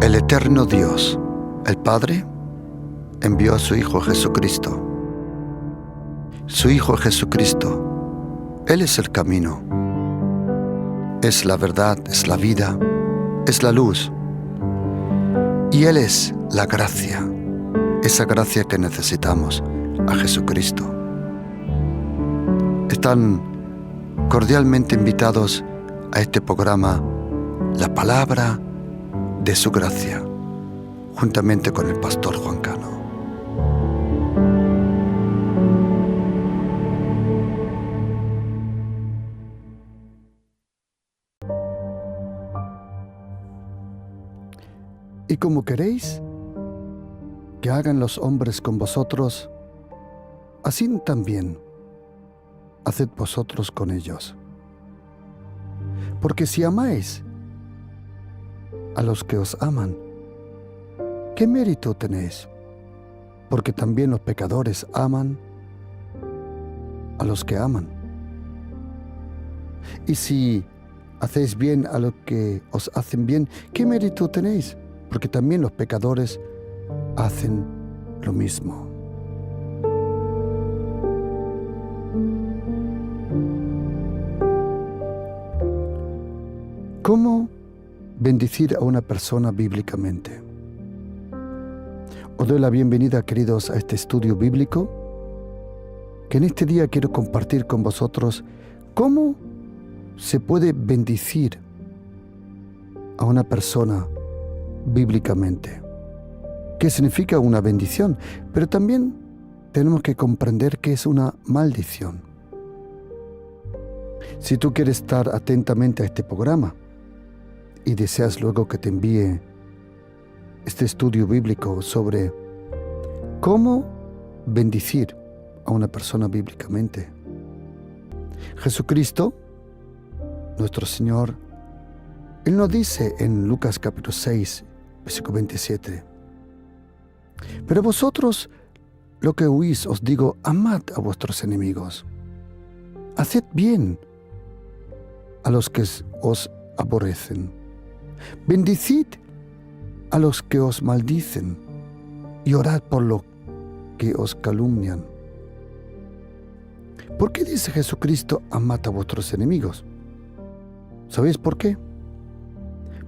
El eterno Dios, el Padre, envió a su Hijo Jesucristo. Su Hijo Jesucristo, Él es el camino, es la verdad, es la vida, es la luz. Y Él es la gracia, esa gracia que necesitamos, a Jesucristo. Están cordialmente invitados a este programa, La Palabra de su Gracia, juntamente con el pastor Juan Cano. Y como queréis que hagan los hombres con vosotros, así también haced vosotros con ellos. Porque si amáis a los que os aman, ¿qué mérito tenéis? Porque también los pecadores aman a los que aman. Y si hacéis bien a los que os hacen bien, ¿qué mérito tenéis? Porque también los pecadores hacen lo mismo. ¿Cómo bendecir a una persona bíblicamente? Os doy la bienvenida, queridos, a este estudio bíblico, que en este día quiero compartir con vosotros cómo se puede bendecir a una persona bíblicamente. ¿Qué significa una bendición? Pero también tenemos que comprender qué es una maldición. Si tú quieres estar atentamente a este programa y deseas luego que te envíe este estudio bíblico sobre cómo bendecir a una persona bíblicamente, Jesucristo, nuestro Señor, Él nos dice en Lucas capítulo 6, versículo 27, pero vosotros lo que huís os digo, amad a vuestros enemigos, haced bien a los que os aborrecen, bendecid a los que os maldicen y orad por los que os calumnian. ¿Por qué dice Jesucristo, amad a vuestros enemigos? ¿Sabéis por qué?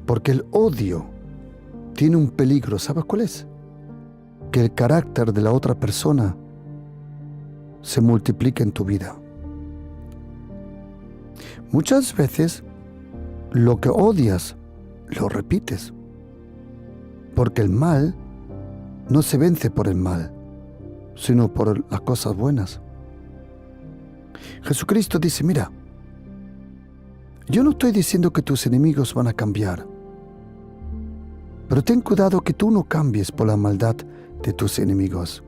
Porque el odio tiene un peligro. ¿Sabes cuál es? Que el carácter de la otra persona se multiplique en tu vida. Muchas veces lo que odias lo repites, porque el mal no se vence por el mal, sino por las cosas buenas. Jesucristo dice, mira, yo no estoy diciendo que tus enemigos van a cambiar, pero ten cuidado que tú no cambies por la maldad de tus enemigos.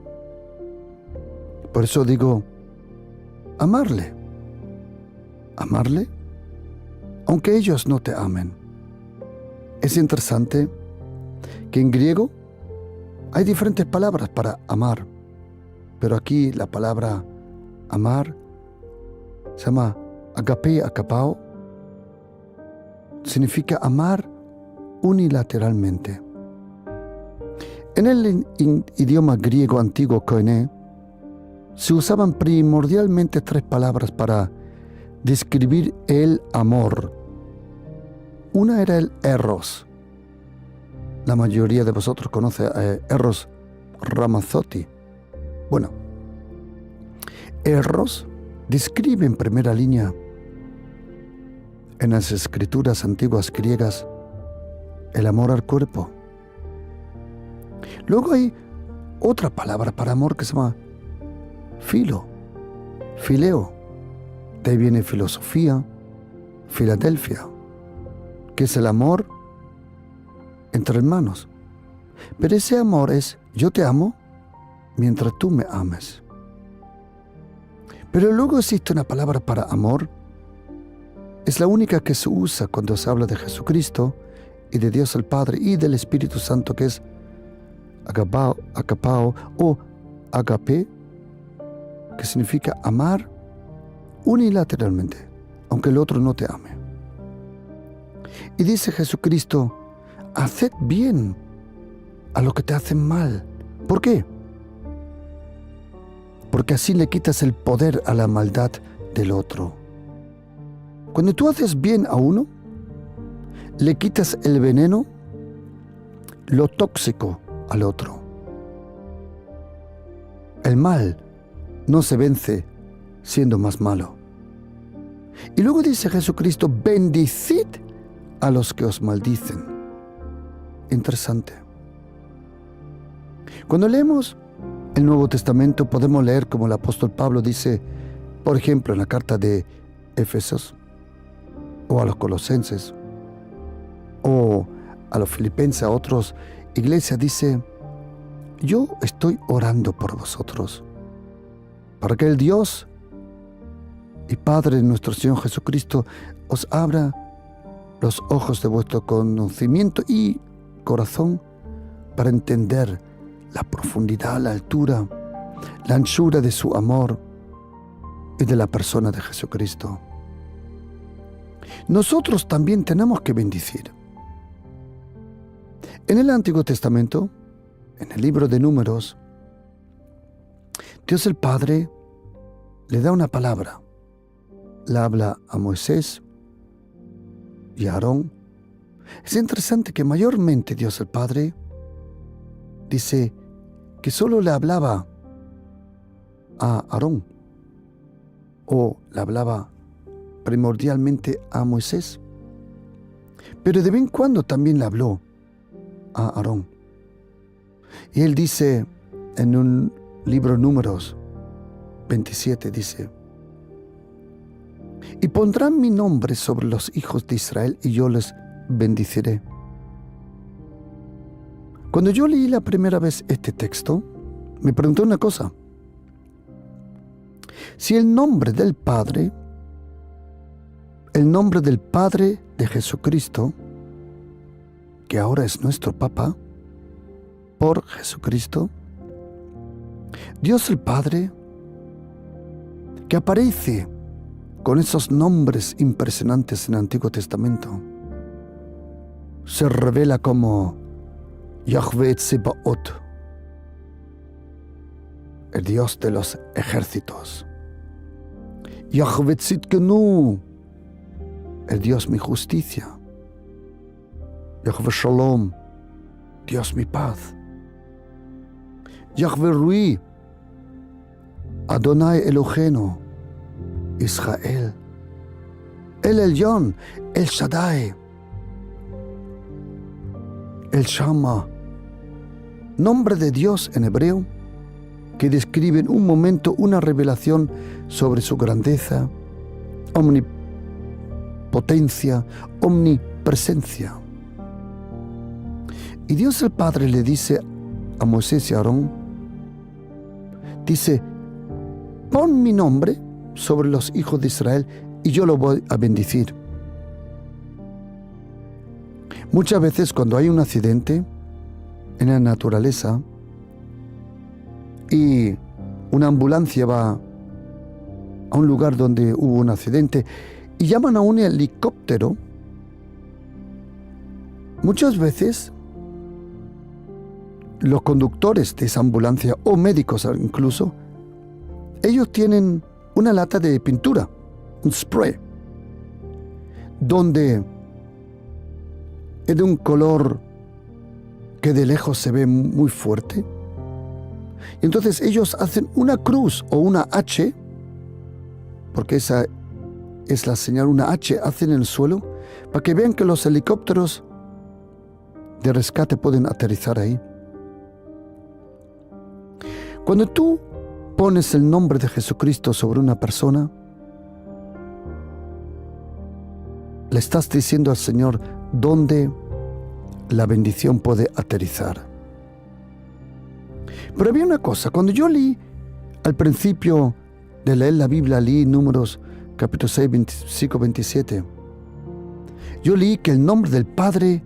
Por eso digo, amarle, aunque ellos no te amen. Es interesante que en griego hay diferentes palabras para amar, pero aquí la palabra amar se llama agape, agapao, significa amar unilateralmente. En el idioma griego antiguo koiné se usaban primordialmente tres palabras para describir el amor. Una era el eros. La mayoría de vosotros conoce a Eros Ramazzotti. Bueno, eros describe en primera línea en las escrituras antiguas griegas el amor al cuerpo. Luego hay otra palabra para amor que se llama fileo. De ahí viene filosofía, Filadelfia, que es el amor entre hermanos. Pero ese amor es, yo te amo mientras tú me ames. Pero luego existe una palabra para amor. Es la única que se usa cuando se habla de Jesucristo y de Dios el Padre y del Espíritu Santo, que es agapao o agape, que significa amar unilateralmente, aunque el otro no te ame. Y dice Jesucristo, haced bien a los que te hacen mal. ¿Por qué? Porque así le quitas el poder a la maldad del otro. Cuando tú haces bien a uno, le quitas el veneno, lo tóxico al otro. El mal no se vence siendo más malo. Y luego dice Jesucristo, bendicid a los que os maldicen. Interesante. Cuando leemos el Nuevo Testamento podemos leer como el apóstol Pablo dice, por ejemplo, en la carta de Efesios, o a los Colosenses, o a los Filipenses, a otras iglesias, dice, yo estoy orando por vosotros, para que el Dios y Padre de nuestro Señor Jesucristo os abra los ojos de vuestro conocimiento y corazón para entender la profundidad, la altura, la anchura de su amor y de la persona de Jesucristo. Nosotros también tenemos que bendecir. En el Antiguo Testamento, en el libro de Números, Dios el Padre le da una palabra. La habla a Moisés y a Aarón. Es interesante que mayormente Dios el Padre dice que solo le hablaba a Aarón o le hablaba primordialmente a Moisés, pero de vez en cuando también le habló a Aarón. Y él dice en un libro Números 27, dice, y pondrán mi nombre sobre los hijos de Israel y yo les bendeciré. Cuando yo leí la primera vez este texto, me pregunté una cosa. Si el nombre del Padre de Jesucristo, que ahora es nuestro Papa, por Jesucristo, Dios el Padre, que aparece con esos nombres impresionantes en el Antiguo Testamento, se revela como Yahweh Tsebaot, el Dios de los ejércitos. Yahweh Tzidkenu, el Dios mi justicia. Yahweh Shalom, Dios mi paz. Yahweh Rui, Adonai Elohenu, Israel. El Elyon, El Shaddai, El Shama, nombre de Dios en hebreo que describe en un momento una revelación sobre su grandeza, omnipotencia, omnipresencia. Y Dios el Padre le dice a Moisés y a Aarón, dice, pon mi nombre sobre los hijos de Israel y yo lo voy a bendecir. Muchas veces cuando hay un accidente en la naturaleza y una ambulancia va a un lugar donde hubo un accidente y llaman a un helicóptero, muchas veces los conductores de esa ambulancia o médicos incluso, ellos tienen una lata de pintura, un spray, donde es de un color que de lejos se ve muy fuerte. Y entonces ellos hacen una cruz o una H, porque esa es la señal, una H hacen en el suelo, para que vean que los helicópteros de rescate pueden aterrizar ahí. Cuando tú pones el nombre de Jesucristo sobre una persona, le estás diciendo al Señor dónde la bendición puede aterrizar. Pero había una cosa, cuando yo leí al principio de leer la Biblia, leí Números capítulo 6, 25, 27, yo leí que el nombre del Padre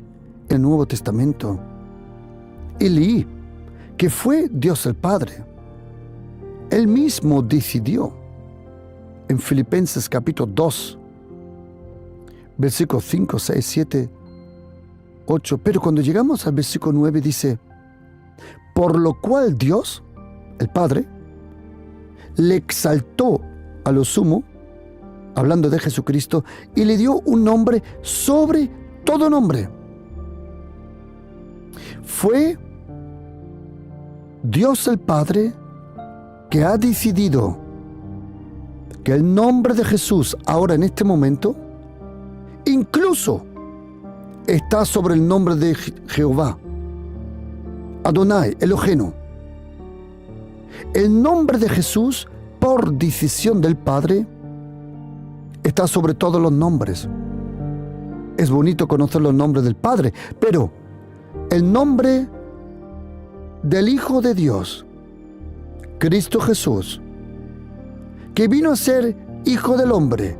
en el Nuevo Testamento, y leí que fue Dios el Padre. Él mismo decidió en Filipenses capítulo 2, versículos 5, 6, 7, 8, pero cuando llegamos al versículo 9 dice, por lo cual Dios, el Padre, le exaltó a lo sumo, hablando de Jesucristo, y le dio un nombre sobre todo nombre. Fue Dios el Padre que ha decidido que el nombre de Jesús ahora en este momento incluso está sobre el nombre de Jehová, Adonai, Eloheno. El nombre de Jesús, por decisión del Padre, está sobre todos los nombres. Es bonito conocer los nombres del Padre, pero el nombre del Hijo de Dios, Cristo Jesús, que vino a ser Hijo del Hombre,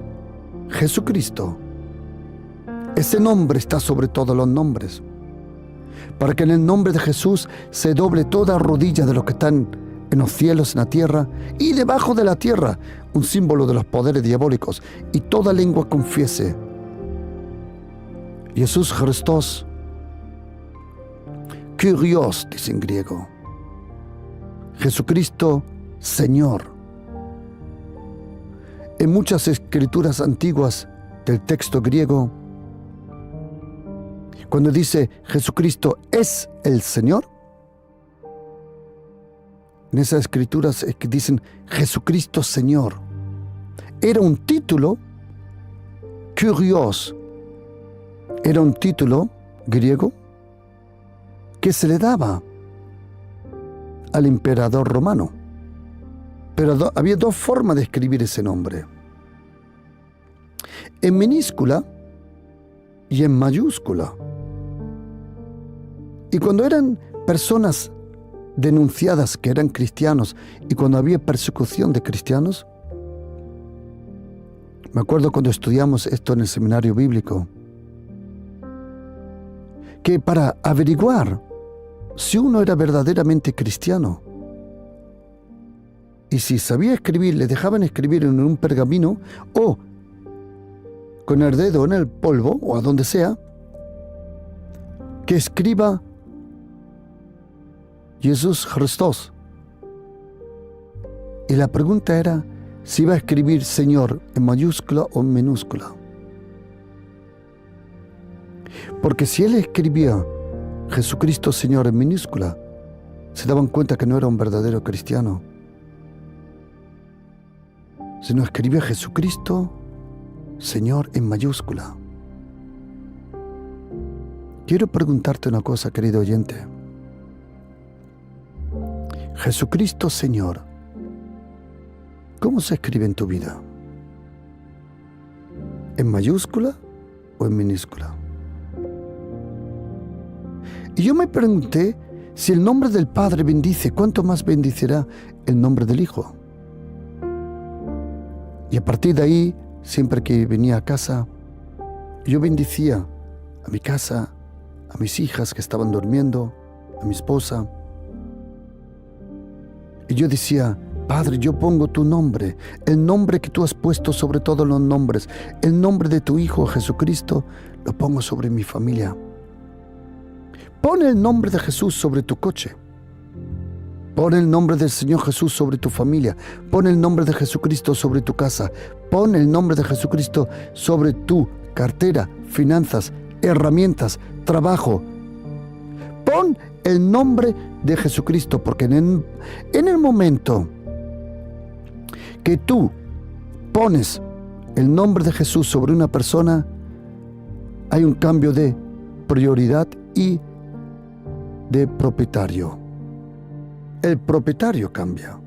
Jesucristo, ese nombre está sobre todos los nombres, para que en el nombre de Jesús se doble toda rodilla de los que están en los cielos, en la tierra y debajo de la tierra, un símbolo de los poderes diabólicos, y toda lengua confiese: Jesús Christos, Kyrios, dice en griego, Jesucristo, Señor. En muchas escrituras antiguas del texto griego, cuando dice Jesucristo es el Señor, en esas escrituras es que dicen Jesucristo Señor. Era un título, Kyrios, era un título griego que se le daba al emperador romano. Pero había dos formas de escribir ese nombre: en minúscula y en mayúscula. Y cuando eran personas denunciadas que eran cristianos y cuando había persecución de cristianos, me acuerdo cuando estudiamos esto en el seminario bíblico, que para averiguar si uno era verdaderamente cristiano y si sabía escribir, le dejaban escribir en un pergamino o con el dedo en el polvo o a donde sea, que escriba Jesús Christos. Y la pregunta era si iba a escribir Señor en mayúscula o en minúscula. Porque si él escribía Jesucristo Señor en minúscula, se daban cuenta que no era un verdadero cristiano. Sino escribía Jesucristo Señor en mayúscula. Quiero preguntarte una cosa, querido oyente. Jesucristo Señor, ¿cómo se escribe en tu vida? ¿En mayúscula o en minúscula? Y yo me pregunté, si el nombre del Padre bendice, ¿cuánto más bendicirá el nombre del Hijo? Y a partir de ahí, siempre que venía a casa, yo bendecía a mi casa, a mis hijas que estaban durmiendo, a mi esposa. Y yo decía: Padre, yo pongo tu nombre, el nombre que tú has puesto sobre todos los nombres, el nombre de tu Hijo Jesucristo, lo pongo sobre mi familia. Pon el nombre de Jesús sobre tu coche. Pon el nombre del Señor Jesús sobre tu familia. Pon el nombre de Jesucristo sobre tu casa. Pon el nombre de Jesucristo sobre tu cartera, finanzas, herramientas, trabajo. Pon el nombre de Jesucristo, porque en el momento que tú pones el nombre de Jesús sobre una persona, hay un cambio de prioridad y de propietario. El propietario cambia.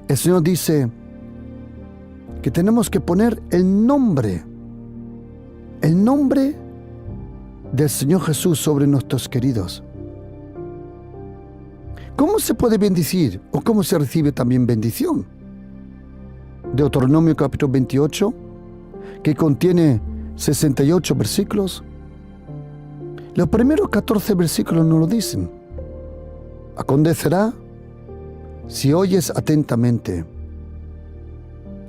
El Señor dice que tenemos que poner el nombre del Señor Jesús sobre nuestros queridos. ¿Cómo se puede bendecir o cómo se recibe también bendición? Deuteronomio capítulo 28, que contiene 68 versículos. Los primeros 14 versículos no lo dicen. Acontecerá si oyes atentamente.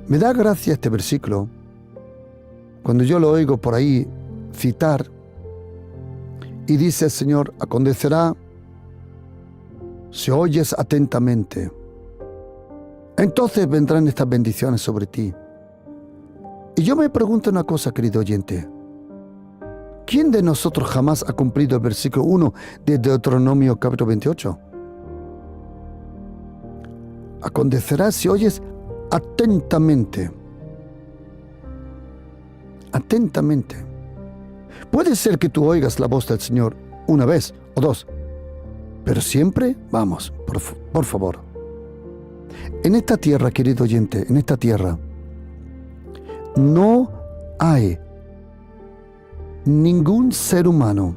Me da gracia este versículo cuando yo lo oigo por ahí citar Y dice el Señor, acontecerá, si oyes atentamente, entonces vendrán estas bendiciones sobre ti. Y yo me pregunto una cosa, querido oyente. ¿Quién de nosotros jamás ha cumplido el versículo 1 de Deuteronomio capítulo 28? Acontecerá si oyes atentamente. Atentamente. Puede ser que tú oigas la voz del Señor una vez o dos, pero siempre, vamos, por favor. En esta tierra, querido oyente, en esta tierra, no hay ningún ser humano.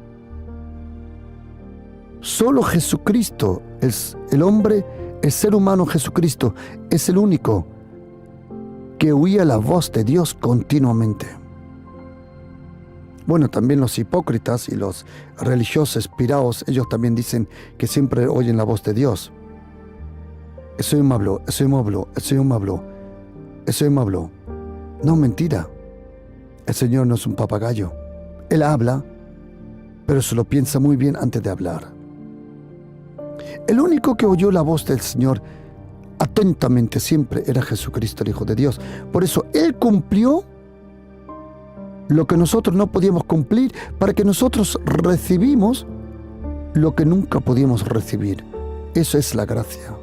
Solo Jesucristo, el hombre, el ser humano Jesucristo, es el único que oía la voz de Dios continuamente. Bueno, también los hipócritas y los religiosos piraos, ellos también dicen que siempre oyen la voz de Dios. El Señor me habló, el Señor me habló, el Señor me habló, el Señor me habló. No, mentira. El Señor no es un papagayo. Él habla, pero se lo piensa muy bien antes de hablar. El único que oyó la voz del Señor atentamente siempre era Jesucristo, el Hijo de Dios. Por eso Él cumplió lo que nosotros no podíamos cumplir, para que nosotros recibimos lo que nunca podíamos recibir. Eso es la gracia.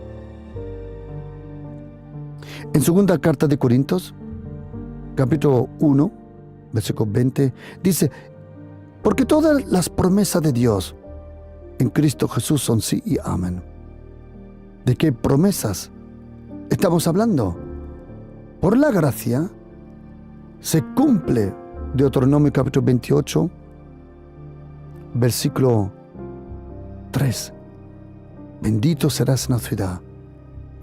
En segunda carta de Corintios, capítulo 1, versículo 20, dice: porque todas las promesas de Dios en Cristo Jesús son sí y amén. ¿De qué promesas estamos hablando? Por la gracia se cumple Deuteronomio capítulo 28, versículo 3. Bendito serás en la ciudad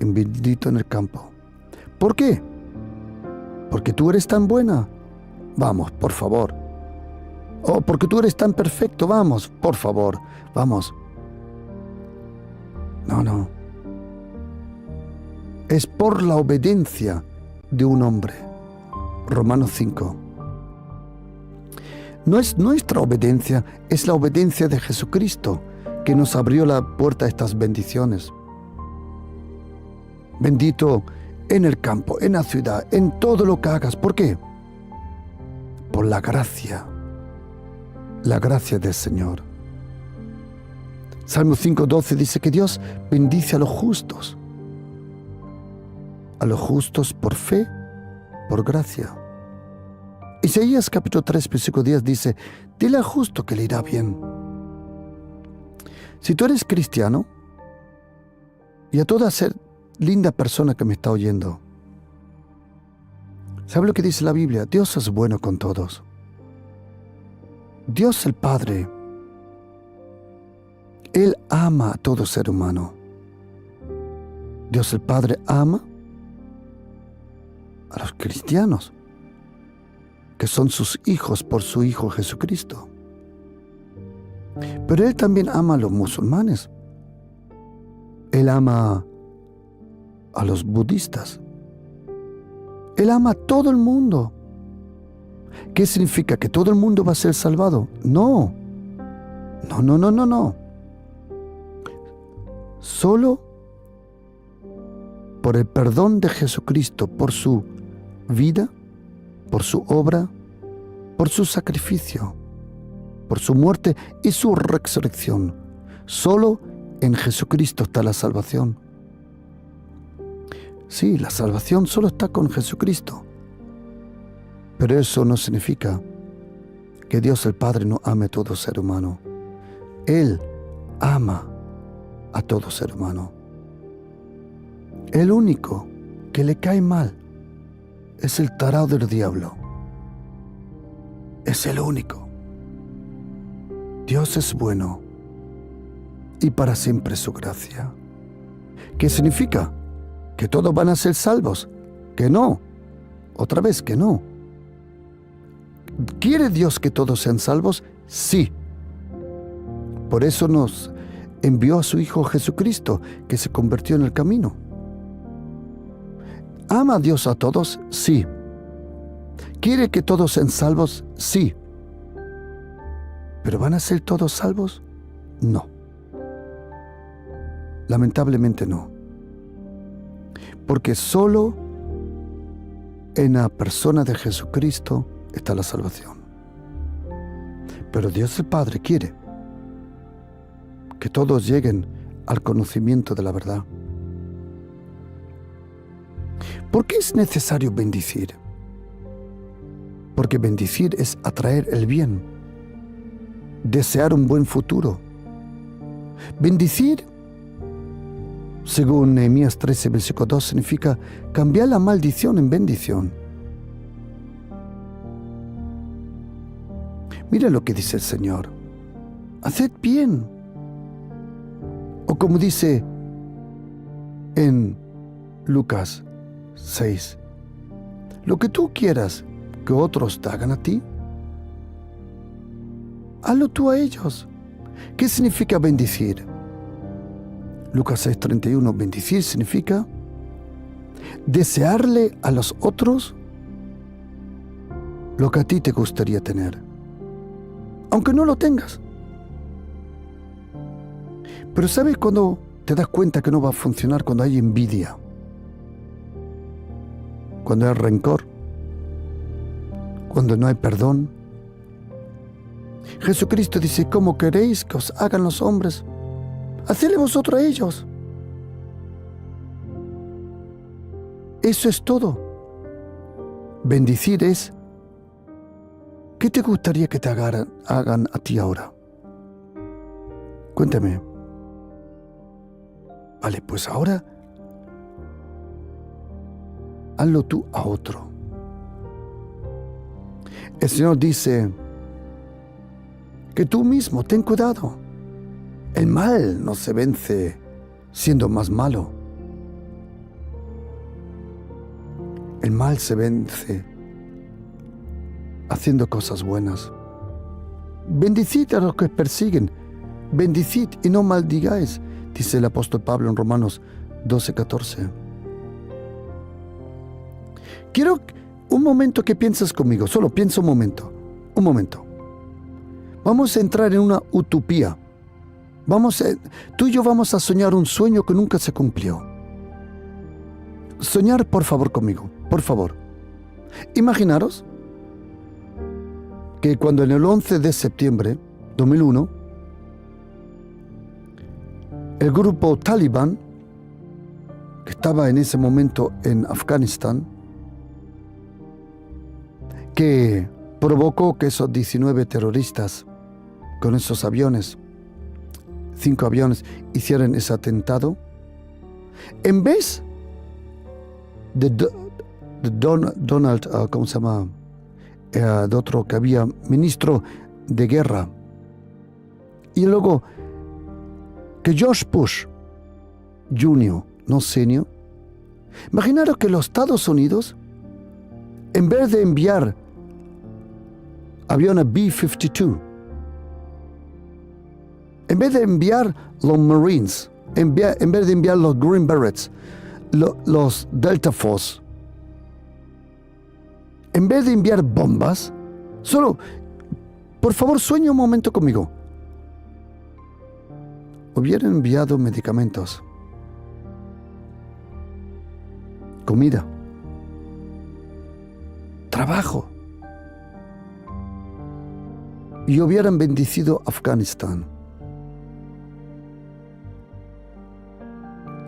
y bendito en el campo. ¿Por qué? Porque tú eres tan buena. Vamos, por favor. Oh, porque tú eres tan perfecto. Vamos, por favor. Vamos. No. Es por la obediencia de un hombre. Romanos 5. No es nuestra obediencia, es la obediencia de Jesucristo que nos abrió la puerta a estas bendiciones. Bendito en el campo, en la ciudad, en todo lo que hagas. ¿Por qué? Por la gracia del Señor. Salmo 5:12 dice que Dios bendice a los justos por fe, por gracia. Isaías capítulo 3, versículo 10 dice: dile al justo que le irá bien. Si tú eres cristiano, y a toda ser linda persona que me está oyendo, ¿sabe lo que dice la Biblia? Dios es bueno con todos. Dios el Padre, Él ama a todo ser humano. Dios el Padre ama a los cristianos, que son sus hijos por su Hijo Jesucristo. Pero Él también ama a los musulmanes. Él ama a los budistas. Él ama a todo el mundo. ¿Qué significa? ¿Que todo el mundo va a ser salvado? No. Solo por el perdón de Jesucristo, por su vida, por su obra, por su sacrificio, por su muerte y su resurrección. Solo en Jesucristo está la salvación. Sí, la salvación solo está con Jesucristo. Pero eso no significa que Dios el Padre no ame a todo ser humano. Él ama a todo ser humano. El único que le cae mal es el tarado del diablo. Es el único. Dios es bueno y para siempre su gracia. ¿Qué significa? ¿Que todos van a ser salvos? Que no. Otra vez que no. ¿Quiere Dios que todos sean salvos? Sí. Por eso nos envió a su Hijo Jesucristo, que se convirtió en el camino. ¿Ama a Dios a todos? Sí. ¿Quiere que todos sean salvos? Sí. ¿Pero van a ser todos salvos? No. Lamentablemente no. Porque solo en la persona de Jesucristo está la salvación. Pero Dios el Padre quiere que todos lleguen al conocimiento de la verdad. ¿Por qué es necesario bendecir? Porque bendecir es atraer el bien, desear un buen futuro. Bendecir, según Nehemías 13, versículo 2, significa cambiar la maldición en bendición. Mira lo que dice el Señor. Haced bien. O como dice en Lucas 6, lo que tú quieras que otros te hagan a ti, hazlo tú a ellos. ¿Qué significa bendecir? Lucas 6:31, bendecir significa desearle a los otros lo que a ti te gustaría tener, aunque no lo tengas. Pero ¿sabes cuando te das cuenta que no va a funcionar? Cuando hay envidia, cuando hay rencor, cuando no hay perdón. Jesucristo dice, ¿cómo queréis que os hagan los hombres? Hacedle vosotros a ellos. Eso es todo. Bendecir es, ¿qué te gustaría que te hagan a ti ahora? Cuéntame. Vale, pues ahora hazlo tú a otro. El Señor dice que tú mismo ten cuidado. El mal no se vence siendo más malo. El mal se vence haciendo cosas buenas. Bendecid a los que persiguen. Bendecid y no maldigáis, dice el apóstol Pablo en Romanos 12:14. Quiero un momento que pienses conmigo, solo piensa un momento. Vamos a entrar en una utopía. Tú y yo vamos a soñar un sueño que nunca se cumplió. Soñar, por favor, conmigo, por favor. Imaginaros que cuando en el 11 de septiembre 2001, el grupo Talibán, que estaba en ese momento en Afganistán, que provocó que esos 19 terroristas con esos aviones, 5 aviones, hicieran ese atentado, en vez de Donald, ¿cómo se llama? De otro que había, ministro de guerra, y luego que George Bush Jr., no senior, imaginaros que los Estados Unidos, en vez de enviar aviones B-52, en vez de enviar los Marines, en vez de enviar los Green Berets, los Delta Force, en vez de enviar bombas, solo, por favor, sueña un momento conmigo, hubieran enviado medicamentos, comida, trabajo, y hubieran bendecido Afganistán.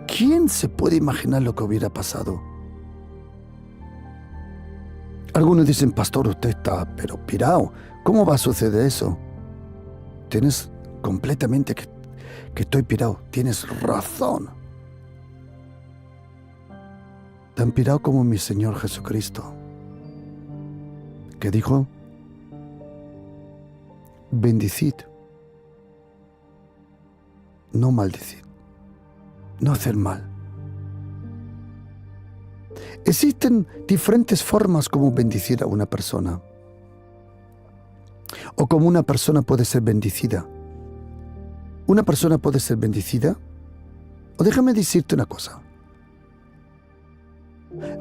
¿Quién se puede imaginar lo que hubiera pasado? Algunos dicen, pastor, usted está pero pirado. ¿Cómo va a suceder eso? Tienes completamente que estoy pirado. Tienes razón. Tan pirado como mi Señor Jesucristo, que dijo, bendecid, no maldecid, no hacer mal. Existen diferentes formas como bendecir a una persona, o como una persona puede ser bendecida. Una persona puede ser bendecida, o déjame decirte una cosa.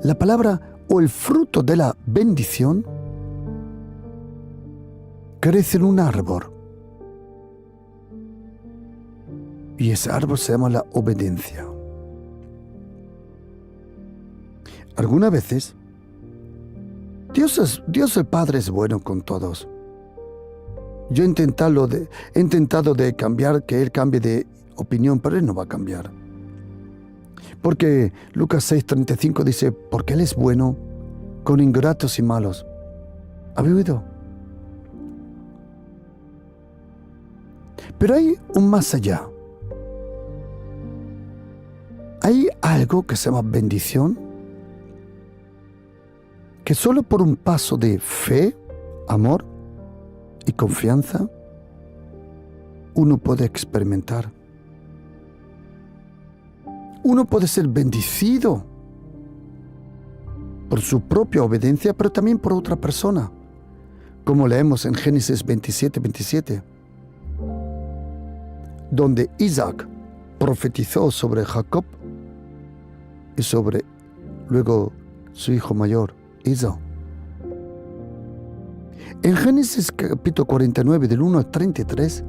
La palabra o el fruto de la bendición crece en un árbol Y ese árbol se llama la obediencia. Algunas veces, Dios el Padre es bueno con todos. Yo he intentado de cambiar, que Él cambie de opinión, pero Él no va a cambiar. Porque Lucas 6:35 dice, porque Él es bueno con ingratos y malos. ¿Habéis oído? Pero hay un más allá. Hay algo que se llama bendición, que solo por un paso de fe, amor y confianza, uno puede experimentar. Uno puede ser bendecido por su propia obediencia, pero también por otra persona, como leemos en Génesis 27:27, donde Isaac profetizó sobre Jacob y sobre luego su hijo mayor, Esaú. En Génesis capítulo 49, del 1 al 33,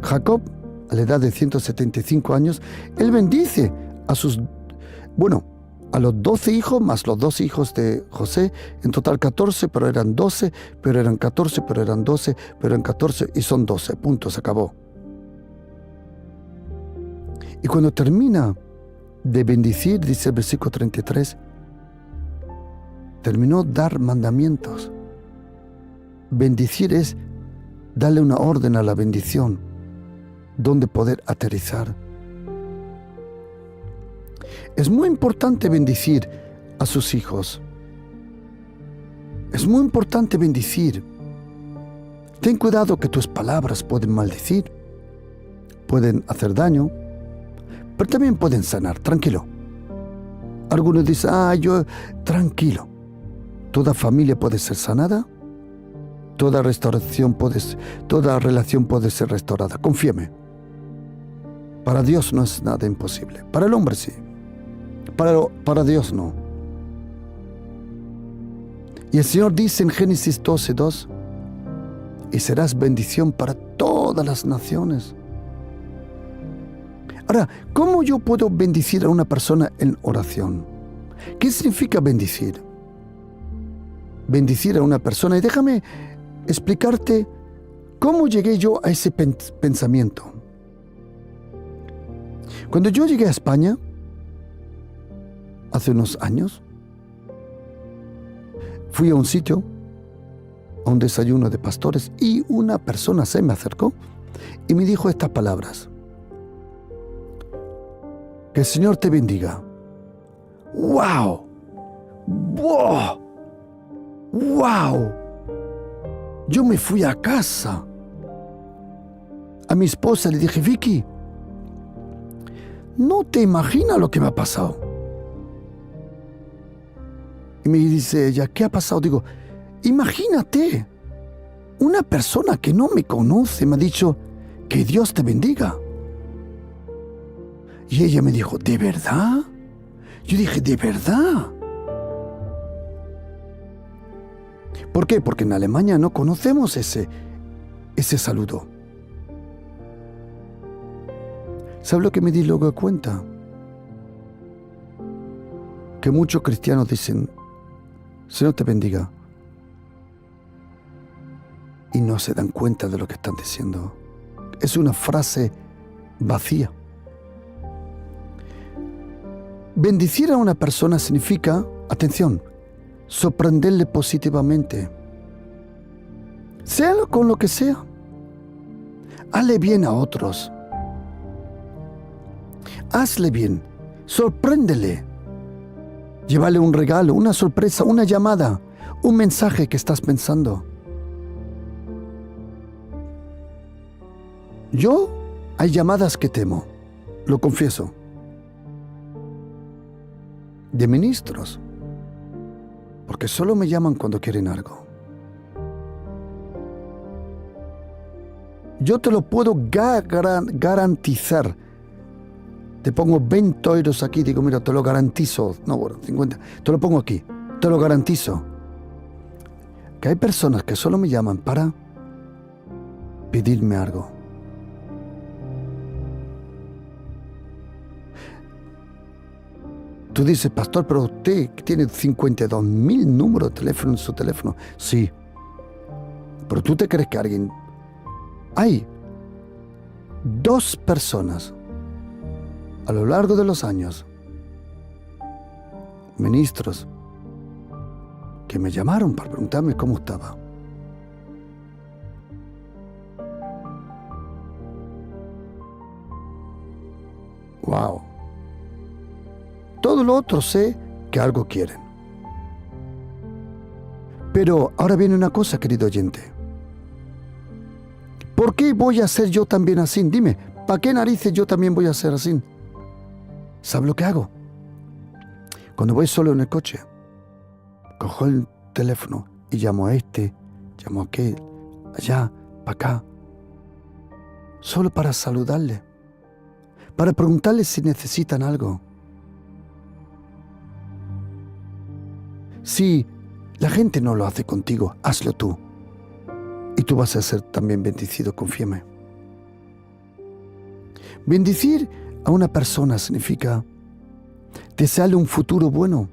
Jacob, a la edad de 175 años, él bendice a los 12 hijos, más los 2 hijos de José, en total 14, pero eran 12, pero eran 14, pero eran 12, pero eran 14, y son 12, punto, se acabó. Y cuando termina de bendecir, dice el versículo 33, terminó dar mandamientos. Bendecir es darle una orden a la bendición, donde poder aterrizar. Es muy importante bendecir a sus hijos. Es muy importante bendecir. Ten cuidado que tus palabras pueden maldecir, pueden hacer daño, pero también pueden sanar. Tranquilo. Algunos dicen, tranquilo. Toda familia puede ser sanada. Toda relación puede ser restaurada. Confíame. Para Dios no es nada imposible. Para el hombre sí. Para Dios no. Y el Señor dice en Génesis 12:2, y serás bendición para todas las naciones. Ahora, ¿cómo yo puedo bendecir a una persona en oración? ¿Qué significa bendecir? Bendecir a una persona. Y déjame explicarte cómo llegué yo a ese pensamiento. Cuando yo llegué a España, hace unos años, fui a un sitio, a un desayuno de pastores, y una persona se me acercó y me dijo estas palabras: que el Señor te bendiga. ¡Wow! ¡Wow! ¡Wow! Yo me fui a casa. A mi esposa le dije, Vicky, no te imaginas lo que me ha pasado. Y me dice ella, ¿qué ha pasado? Digo, imagínate, una persona que no me conoce me ha dicho, que Dios te bendiga. Y ella me dijo, ¿de verdad? Yo dije, ¿de verdad? ¿Por qué? Porque en Alemania no conocemos ese saludo. ¿Sabe lo que me di luego de cuenta? Que muchos cristianos dicen, Señor te bendiga, y no se dan cuenta de lo que están diciendo. Es una frase vacía. Bendecir a una persona significa, atención, sorprenderle positivamente. Sea con lo que sea. Hazle bien a otros. Hazle bien. Sorpréndele. Llévale un regalo, una sorpresa, una llamada, un mensaje que estás pensando. Yo, hay llamadas que temo, lo confieso. De ministros, porque solo me llaman cuando quieren algo. Yo te lo puedo garantizar. Te pongo 20 euros aquí, digo, mira, te lo garantizo. No, bueno, 50. Te lo pongo aquí, te lo garantizo. Que hay personas que solo me llaman para pedirme algo. Tú dices, pastor, pero usted tiene 52,000 números de teléfono en su teléfono. Sí. Pero tú te crees que alguien... Hay 2 personas a lo largo de los años, ministros, que me llamaron para preguntarme cómo estaba. Wow. Todo lo otro sé que algo quieren. Pero ahora viene una cosa, querido oyente. ¿Por qué voy a ser yo también así? Dime, ¿para qué narices yo también voy a ser así? ¿Sabes lo que hago? Cuando voy solo en el coche, cojo el teléfono y llamo a este, llamo a aquel, allá, para acá, solo para saludarle, para preguntarles si necesitan algo. Si la gente no lo hace contigo, hazlo tú. Y tú vas a ser también bendecido, confíame. Bendecir a una persona significa desearle un futuro bueno,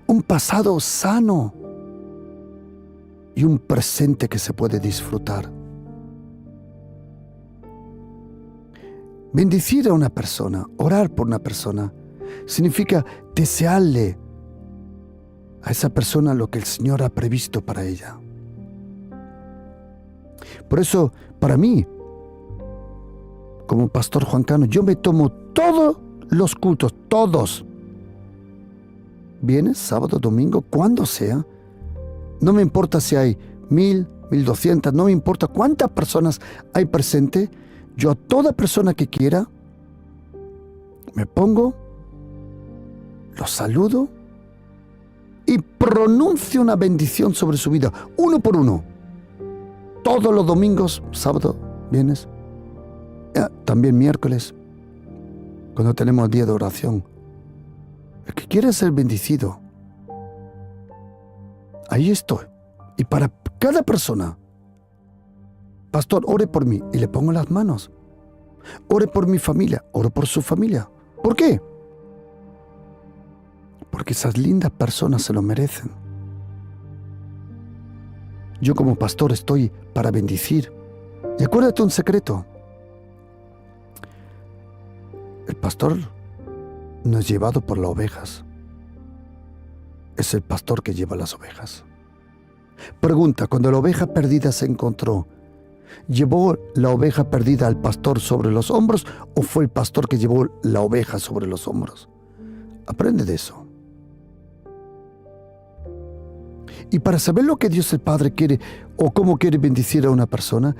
un pasado sano y un presente que se puede disfrutar. Bendecir a una persona, orar por una persona, significa desearle a esa persona lo que el Señor ha previsto para ella. Por eso, para mí, como pastor Juan Cano, yo me tomo todos los cultos, todos. Viernes, sábado, domingo, cuando sea. No me importa si hay 1,000, 1,200, no me importa cuántas personas hay presente. Yo a toda persona que quiera, me pongo, los saludo y pronuncio una bendición sobre su vida, uno por uno. Todos los domingos, sábado, viernes, también miércoles, cuando tenemos día de oración. El que quiera ser bendecido, ahí estoy. Y para cada persona, pastor, ore por mí, y le pongo las manos. Ore por mi familia, oro por su familia. ¿Por qué? Porque esas lindas personas se lo merecen. Yo como pastor estoy para bendecir. Y acuérdate un secreto. El pastor no es llevado por las ovejas. Es el pastor que lleva las ovejas. Pregunta, cuando la oveja perdida se encontró, ¿llevó la oveja perdida al pastor sobre los hombros o fue el pastor que llevó la oveja sobre los hombros? Aprende de eso. Y para saber lo que Dios el Padre quiere o cómo quiere bendecir a una persona,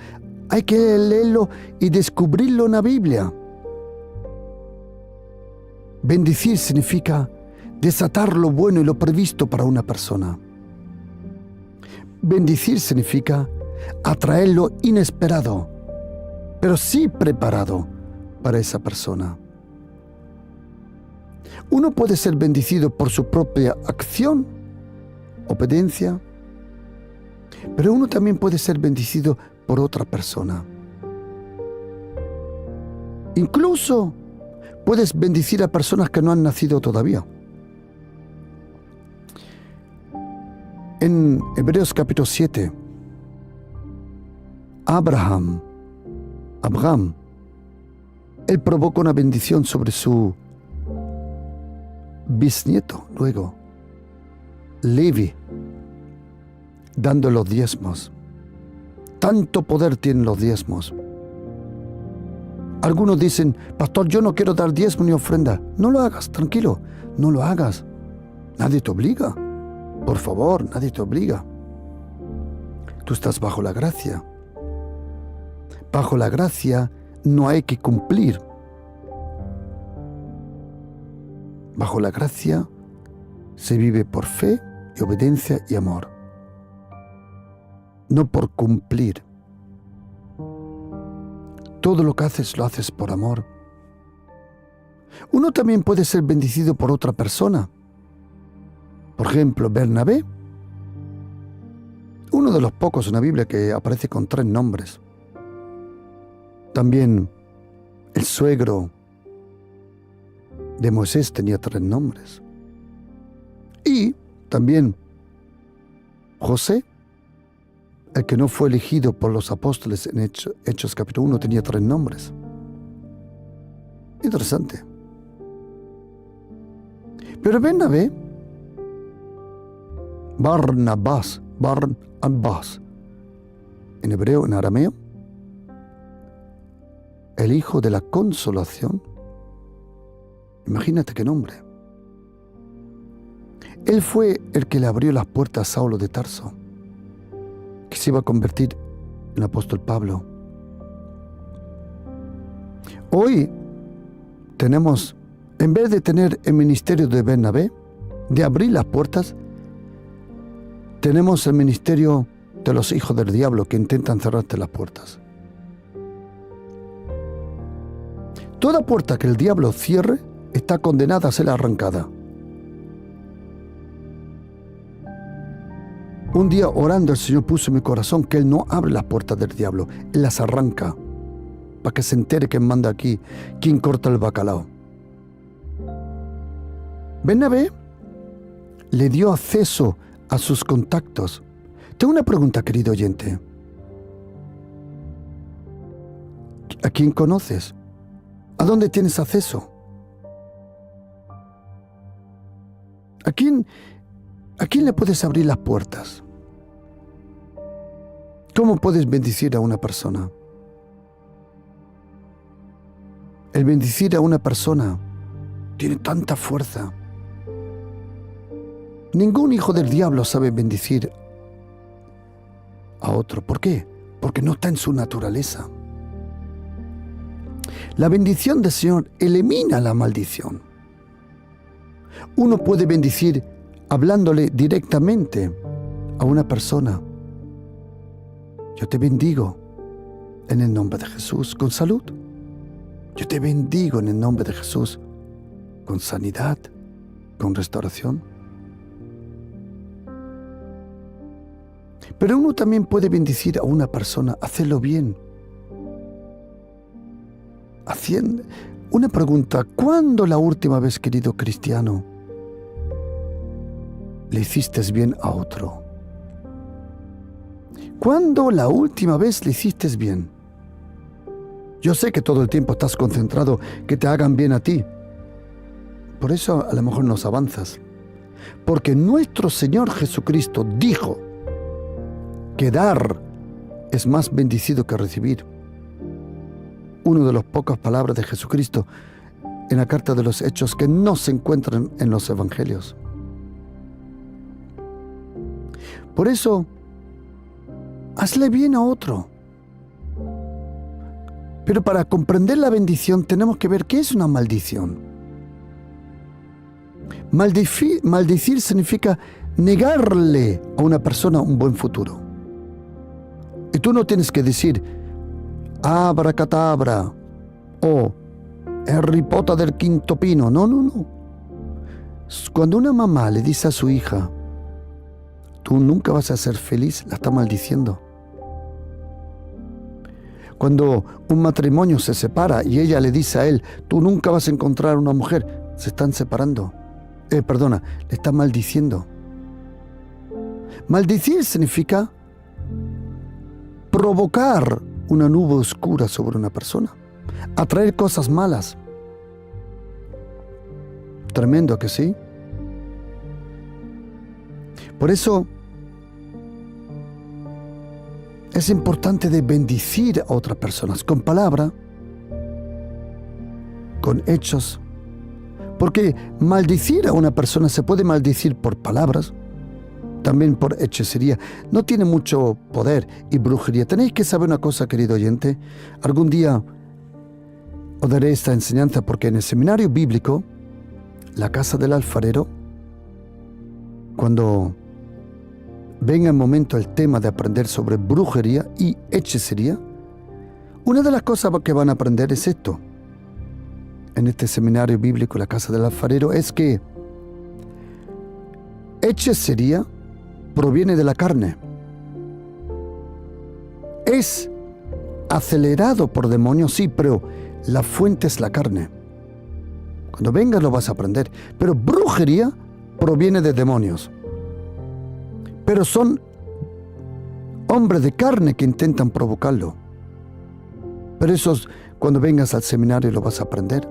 hay que leerlo y descubrirlo en la Biblia. Bendecir significa desatar lo bueno y lo previsto para una persona. Bendecir significa atraer lo inesperado, pero sí preparado para esa persona. Uno puede ser bendecido por su propia acción, obediencia, pero uno también puede ser bendecido por otra persona. Incluso puedes bendecir a personas que no han nacido todavía. En Hebreos capítulo 7, Abraham, él provoca una bendición sobre su bisnieto, luego, Levi, dando los diezmos. Tanto poder tienen los diezmos. Algunos dicen, pastor, yo no quiero dar diezmo ni ofrenda. No lo hagas, tranquilo, no lo hagas. Nadie te obliga. Por favor, nadie te obliga. Tú estás bajo la gracia. Bajo la gracia no hay que cumplir. Bajo la gracia se vive por fe y obediencia y amor. No por cumplir. Todo lo que haces lo haces por amor. Uno también puede ser bendecido por otra persona. Por ejemplo, Bernabé, uno de los pocos en la Biblia que aparece con 3 nombres. También el suegro de Moisés tenía 3 nombres. Y también José, el que no fue elegido por los apóstoles en Hechos capítulo 1, tenía 3 nombres. Interesante. Pero Bernabé, Barnabás, en hebreo, en arameo, el hijo de la consolación. Imagínate qué nombre. Él fue el que le abrió las puertas a Saulo de Tarso, que se iba a convertir en el apóstol Pablo. Hoy tenemos, en vez de tener el ministerio de Bernabé, de abrir las puertas, tenemos el ministerio de los hijos del diablo que intentan cerrarte las puertas. Toda puerta que el diablo cierre está condenada a ser arrancada. Un día orando el Señor puso en mi corazón que Él no abre las puertas del diablo, Él las arranca para que se entere quién manda aquí, quién corta el bacalao. Bernabé le dio acceso a sus contactos. Tengo una pregunta, querido oyente. ¿A quién conoces? ¿A dónde tienes acceso? ¿A quién le puedes abrir las puertas? ¿Cómo puedes bendecir a una persona? El bendecir a una persona tiene tanta fuerza. Ningún hijo del diablo sabe bendecir a otro. ¿Por qué? Porque no está en su naturaleza. La bendición del Señor elimina la maldición. Uno puede bendecir hablándole directamente a una persona. Yo te bendigo en el nombre de Jesús con salud. Yo te bendigo en el nombre de Jesús con sanidad, con restauración. Pero uno también puede bendecir a una persona, hacerlo bien. Una pregunta, ¿cuándo la última vez, querido cristiano, le hiciste bien a otro? ¿Cuándo la última vez le hiciste bien? Yo sé que todo el tiempo estás concentrado que te hagan bien a ti. Por eso a lo mejor nos avanzas. Porque nuestro Señor Jesucristo dijo que dar es más bendecido que recibir. Una de las pocas palabras de Jesucristo en la carta de los Hechos que no se encuentran en los Evangelios. Por eso, hazle bien a otro. Pero para comprender la bendición tenemos que ver qué es una maldición. Maldecir significa negarle a una persona un buen futuro. Y tú no tienes que decir abracadabra o el ripota del quinto pino. No. Cuando una mamá le dice a su hija, tú nunca vas a ser feliz, la está maldiciendo. Cuando un matrimonio se separa y ella le dice a él, tú nunca vas a encontrar una mujer, se están separando. Le está maldiciendo. Maldecir significa provocar una nube oscura sobre una persona, atraer cosas malas. Tremendo que sí. Por eso es importante de bendecir a otras personas con palabra, con hechos, porque maldecir a una persona se puede maldecir por palabras, también por hechicería. No tiene mucho poder y brujería. Tenéis que saber una cosa, querido oyente. Algún día os daré esta enseñanza porque en el seminario bíblico, la casa del alfarero, cuando venga el momento el tema de aprender sobre brujería y hechicería, una de las cosas que van a aprender es esto. En este seminario bíblico, la casa del alfarero, es que hechicería proviene de la carne. Es acelerado por demonios, sí, pero la fuente es la carne. Cuando vengas lo vas a aprender. Pero brujería proviene de demonios. Pero son hombres de carne que intentan provocarlo. Pero esos, cuando vengas al seminario lo vas a aprender.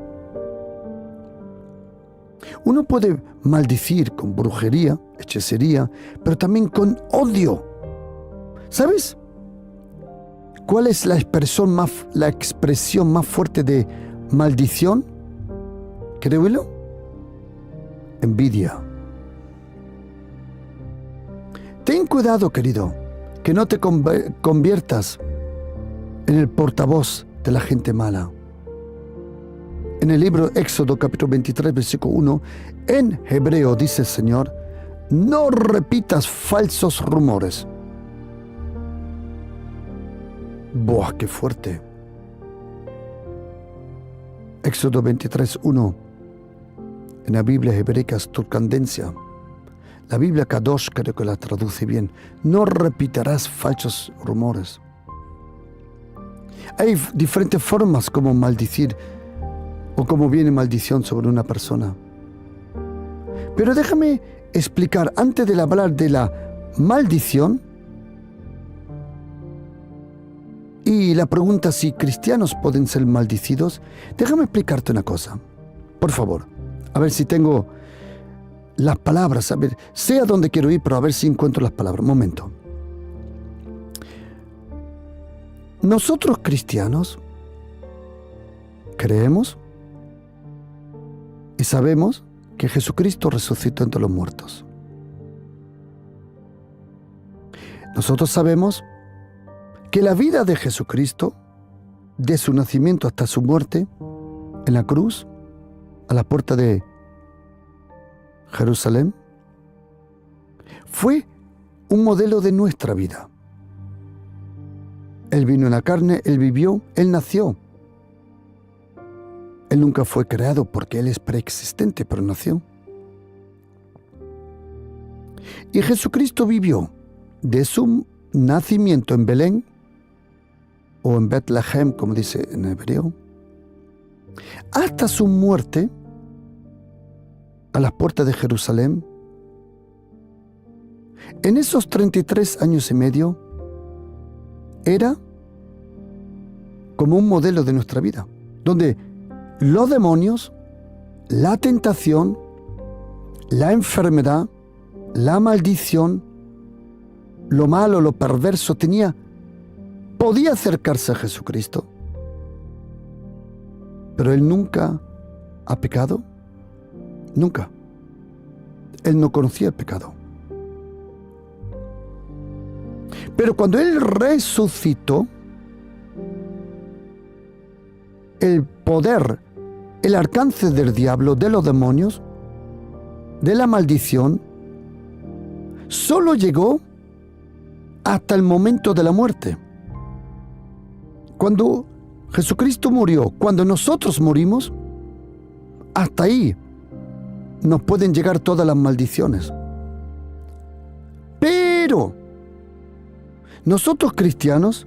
Uno puede maldecir con brujería, hechicería, pero también con odio. ¿Sabes cuál es la expresión más fuerte de maldición? Créelo. Envidia. Ten cuidado, querido, que no te conviertas en el portavoz de la gente mala. En el libro Éxodo capítulo 23, versículo 1, en hebreo dice el Señor, no repitas falsos rumores. ¡Buah, qué fuerte! Éxodo 23, 1, en la Biblia hebrea turcandencia. La Biblia Kadosh creo que la traduce bien. No repetirás falsos rumores. Hay diferentes formas como maldecir o como viene maldición sobre una persona. Pero déjame explicar, antes de hablar de la maldición y la pregunta si cristianos pueden ser maldecidos, déjame explicarte una cosa. Por favor, a ver si tengo las palabras, a ver, sé a dónde quiero ir, pero a ver si encuentro las palabras. Un momento. Nosotros cristianos creemos y sabemos que Jesucristo resucitó entre los muertos. Nosotros sabemos que la vida de Jesucristo, de su nacimiento hasta su muerte en la cruz, a la puerta de Jerusalén, fue un modelo de nuestra vida. Él vino en la carne, Él vivió, Él nació. Él nunca fue creado porque Él es preexistente, pero nació. Y Jesucristo vivió de su nacimiento en Belén, o en Betlehem, como dice en hebreo, hasta su muerte a las puertas de Jerusalén. En esos 33 años y medio, era como un modelo de nuestra vida, donde los demonios, la tentación, la enfermedad, la maldición, lo malo, lo perverso, podía acercarse a Jesucristo. Pero Él nunca ha pecado. Nunca. Él no conocía el pecado. Pero cuando Él resucitó, el poder, el alcance del diablo, de los demonios, de la maldición, solo llegó hasta el momento de la muerte. Cuando Jesucristo murió, cuando nosotros morimos, hasta ahí nos pueden llegar todas las maldiciones. Pero nosotros cristianos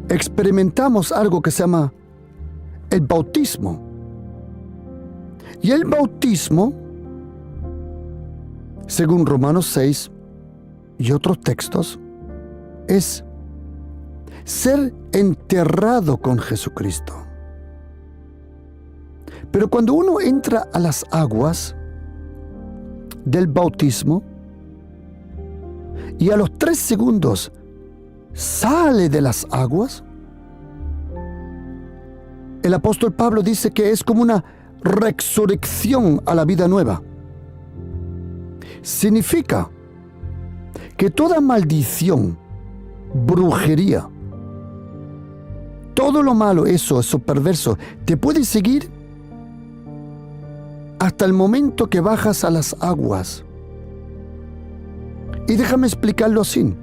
experimentamos algo que se llama el bautismo. Y el bautismo, según Romanos 6 y otros textos, es ser enterrado con Jesucristo. Pero cuando uno entra a las aguas del bautismo y a los 3 segundos sale de las aguas, el apóstol Pablo dice que es como una resurrección a la vida nueva. Significa que toda maldición, brujería, todo lo malo, eso perverso, te puede seguir hasta el momento que bajas a las aguas. Y déjame explicarlo así.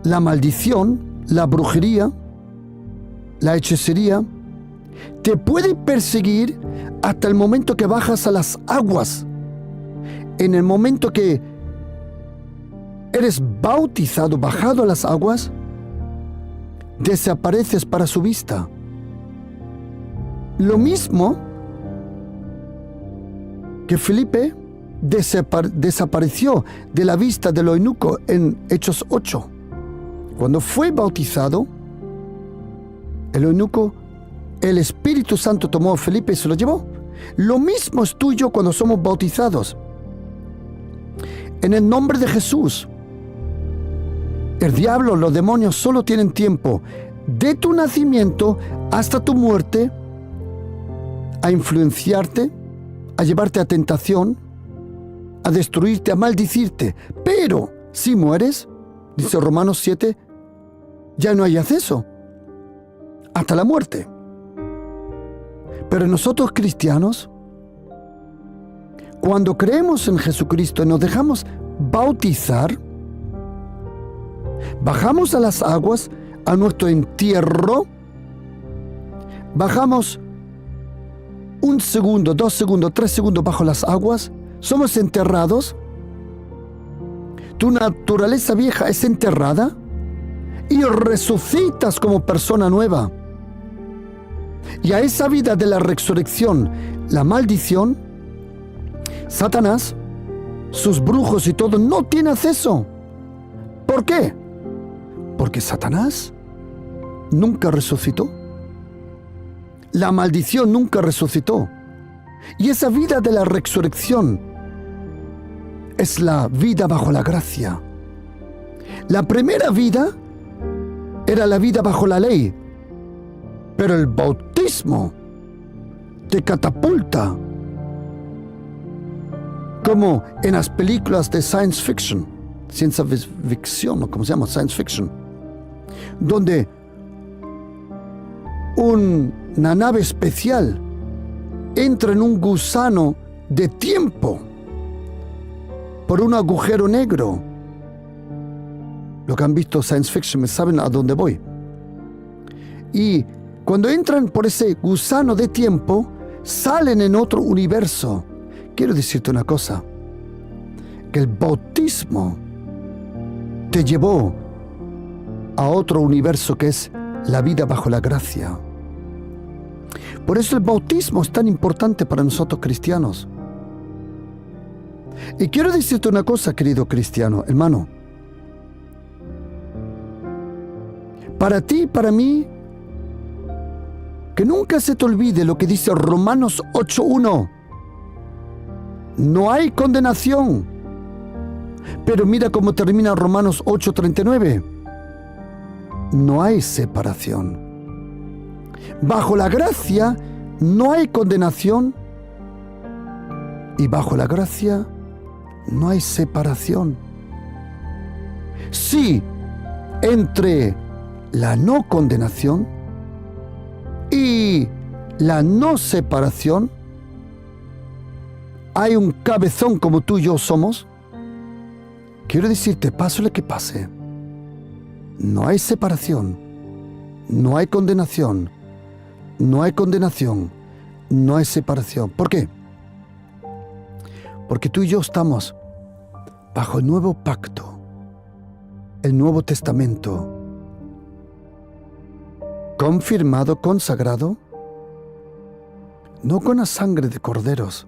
La maldición, la brujería, la hechicería, te puede perseguir hasta el momento que bajas a las aguas. En el momento que eres bautizado, bajado a las aguas, desapareces para su vista. Lo mismo que Felipe desapareció de la vista del eunuco en Hechos 8. Cuando fue bautizado, el eunuco, el Espíritu Santo tomó a Felipe y se lo llevó. Lo mismo es tuyo cuando somos bautizados. En el nombre de Jesús, el diablo, los demonios solo tienen tiempo de tu nacimiento hasta tu muerte a influenciarte, a llevarte a tentación, a destruirte, a maldecirte. Pero si mueres, dice Romanos 7, ya no hay acceso hasta la muerte. Pero nosotros cristianos, cuando creemos en Jesucristo y nos dejamos bautizar, bajamos a las aguas, a nuestro entierro, bajamos 1 segundo, 2 segundos, 3 segundos bajo las aguas, somos enterrados, tu naturaleza vieja es enterrada y resucitas como persona nueva. Y a esa vida de la resurrección, la maldición, Satanás, sus brujos y todo, no tiene acceso. ¿Por qué? Porque Satanás nunca resucitó. La maldición nunca resucitó. Y esa vida de la resurrección es la vida bajo la gracia. La primera vida era la vida bajo la ley. Pero el bautismo te catapulta, como en las películas de ciencia ficción, o como se llama, science fiction, donde una nave especial entra en un gusano de tiempo por un agujero negro. Lo que han visto science fiction saben a dónde voy. Y cuando entran por ese gusano de tiempo, salen en otro universo. Quiero decirte una cosa, que el bautismo te llevó a otro universo que es la vida bajo la gracia. Por eso el bautismo es tan importante para nosotros cristianos. Y quiero decirte una cosa, querido cristiano, hermano. Para ti y para mí, que nunca se te olvide lo que dice Romanos 8:1. No hay condenación. Pero mira cómo termina Romanos 8:39. No hay separación. Bajo la gracia no hay condenación. Y bajo la gracia no hay separación. Sí, entre la no condenación y la no separación hay un cabezón como tú y yo somos. Quiero decirte, pase lo que pase, no hay separación, no hay condenación, no hay condenación, no hay separación. ¿Por qué? Porque tú y yo estamos bajo el nuevo pacto, el Nuevo Testamento, confirmado, consagrado, no con la sangre de corderos,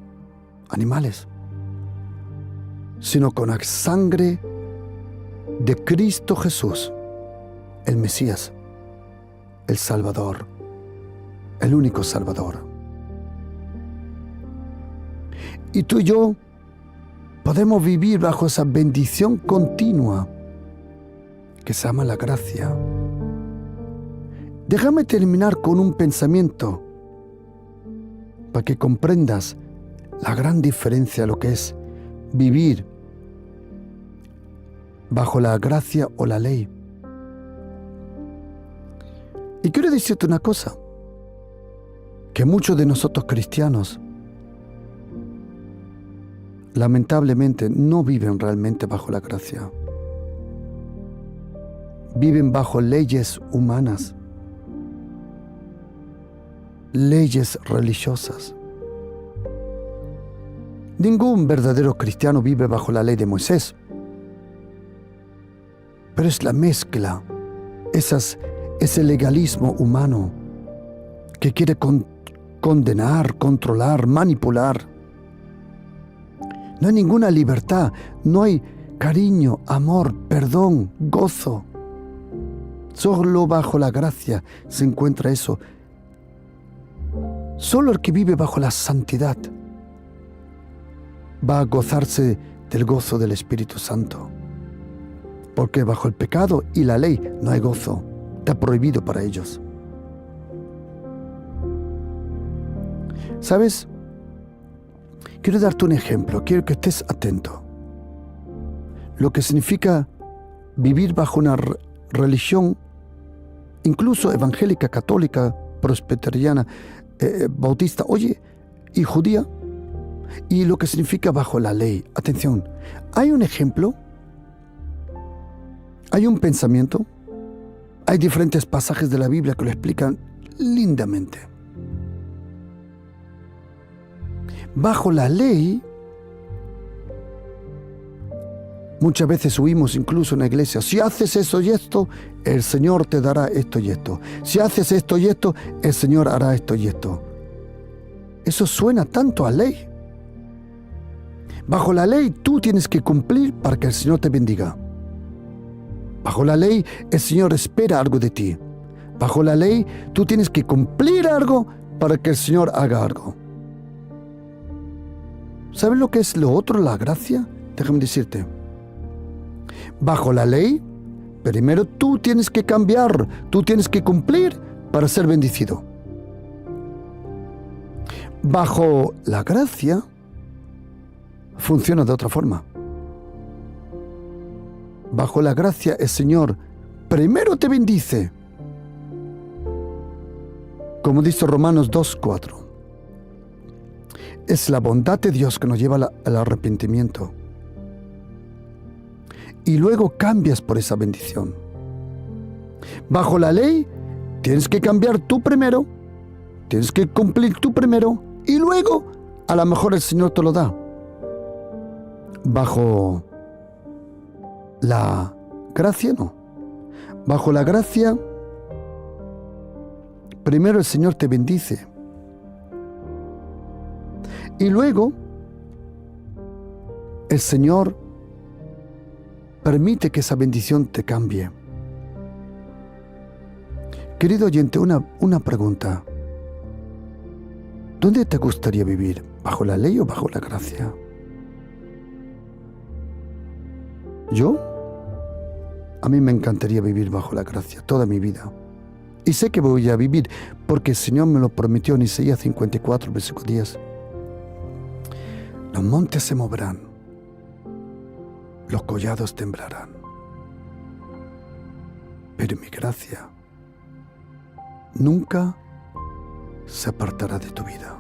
animales, sino con la sangre de Cristo Jesús, el Mesías, el Salvador, el único Salvador. Y tú y yo podemos vivir bajo esa bendición continua que se llama la gracia. Déjame terminar con un pensamiento para que comprendas la gran diferencia de lo que es vivir bajo la gracia o la ley. Y quiero decirte una cosa, que muchos de nosotros cristianos lamentablemente no viven realmente bajo la gracia. Viven bajo leyes humanas, leyes religiosas. Ningún verdadero cristiano vive bajo la ley de Moisés. Pero es la mezcla, ese legalismo humano que quiere condenar, controlar, manipular. No hay ninguna libertad, no hay cariño, amor, perdón, gozo. Solo bajo la gracia se encuentra eso. Solo el que vive bajo la santidad va a gozarse del gozo del Espíritu Santo. Porque bajo el pecado y la ley no hay gozo. Está prohibido para ellos. ¿Sabes? Quiero darte un ejemplo. Quiero que estés atento. Lo que significa vivir bajo una religión, incluso evangélica, católica, presbiteriana, bautista, y judía, y lo que significa bajo la ley. Atención, hay un ejemplo, hay un pensamiento, hay diferentes pasajes de la Biblia que lo explican lindamente. Bajo la ley, muchas veces huimos incluso en la iglesia. Si haces eso y esto, el Señor te dará esto y esto. Si haces esto y esto, el Señor hará esto y esto. Eso suena tanto a ley. Bajo la ley tú tienes que cumplir para que el Señor te bendiga. Bajo la ley el Señor espera algo de ti. Bajo la ley tú tienes que cumplir algo para que el Señor haga algo. ¿Sabes lo que es lo otro, la gracia? Déjame decirte. Bajo la ley, primero tú tienes que cambiar, tú tienes que cumplir para ser bendecido. Bajo la gracia, funciona de otra forma. Bajo la gracia, el Señor primero te bendice. Como dice Romanos 2:4. Es la bondad de Dios que nos lleva al arrepentimiento. Y luego cambias por esa bendición. Bajo la ley, tienes que cambiar tú primero, tienes que cumplir tú primero, y luego, a lo mejor el Señor te lo da. Bajo la gracia, no. Bajo la gracia, primero el Señor te bendice. Y luego, el Señor permite que esa bendición te cambie. Querido oyente, una pregunta. ¿Dónde te gustaría vivir? ¿Bajo la ley o bajo la gracia? A mí me encantaría vivir bajo la gracia toda mi vida. Y sé que voy a vivir porque el Señor me lo prometió en Isaías 54, versículo 10. Los montes se moverán, los collados temblarán, pero mi gracia nunca se apartará de tu vida.